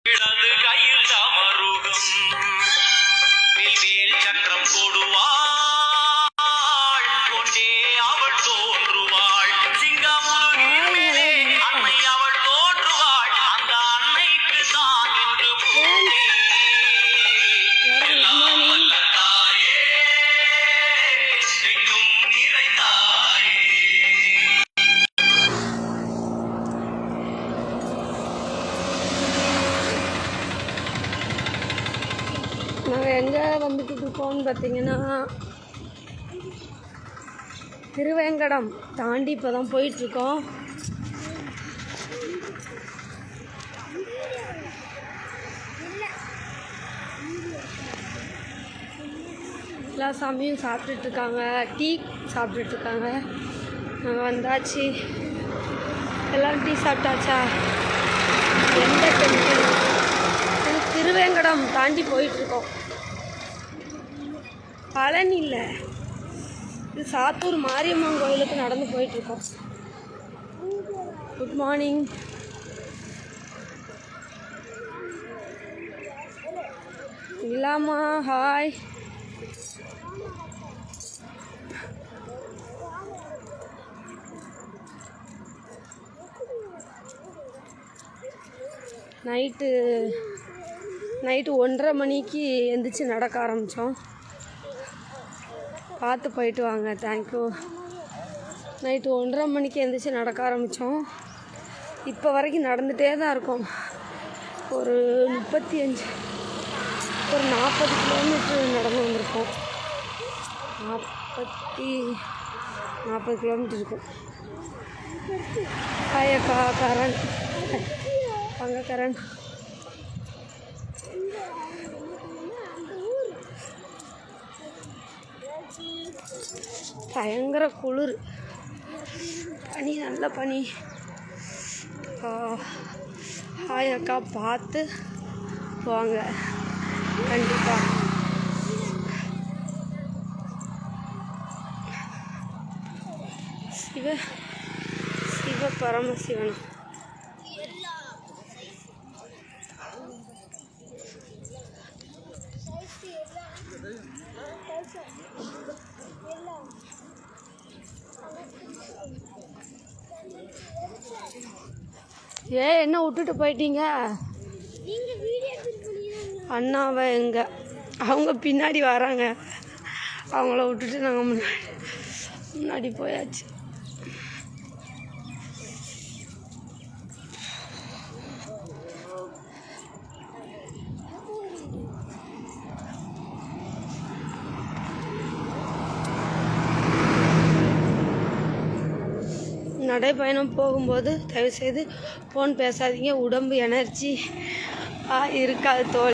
இடது கையில் சமருகம் வேல் சக்கரம் போடுவாள் கொண்டே அவள் தோன்றுவாள் சிங்கமுருகிலே அன்னை அவள் தோன்றுவாள் அந்த அன்னைக்கு தான் என்று எல்லாம் வல்ல தாயே எங்கும் நிறைந்தாயே. நாங்கள் எங்கே வந்துட்டு இருக்கோம்னு பார்த்தீங்கன்னா திருவேங்கடம் தாண்டி இப்போ தான் போயிட்டுருக்கோம். எல்லா சாமியும் சாப்பிட்டுட்ருக்காங்க, டீ சாப்பிட்டுட்ருக்காங்க. நாங்கள் வந்தாச்சு. எல்லோரும் டீ சாப்பிட்டாச்சா? எந்த டெம்பிள்? திருவேங்கடம் தாண்டி போயிட்டுருக்கோம். பழனி இல்லை, இது சாத்தூர் மாரியம்மன் கோயிலுக்கு நடந்து போயிட்டுருக்கோம். Good morning. இல்லாமா ஹாய். நைட்டு 1:30 மணிக்கு எந்திரிச்சு நடக்க ஆரம்பித்தோம். பார்த்து போயிட்டு வாங்க. தேங்க்யூ. நைட்டு 1:30 மணிக்கு எந்திரிச்சு நடக்க ஆரம்பித்தோம். இப்போ வரைக்கும் நடந்துகிட்டே தான் இருக்கோம். ஒரு 40 கிலோமீட்டர் நடந்து வந்திருக்கோம். 40 கிலோமீட்டர் இருக்கும். ஹாய் அக்கா கரண். வாங்க கரண். பயங்கர குளிர், பனி, நல்ல பனி. ஹாய் அக்கா, பார்த்து போங்க கண்டிப்பாக. சிவ பரமசிவன். என்ன விட்டுட்டு போயிட்டீங்க? அண்ணாவை எங்க? அவங்க பின்னாடி வராங்க. அவங்கள விட்டுட்டு நாங்கள் முன்னாடி போயாச்சு. நடைப்பயணம் போகும்போது தயவுசெய்து ஃபோன் பேசாதீங்க. உடம்பு எனர்ஜி இருக்காது தோல்.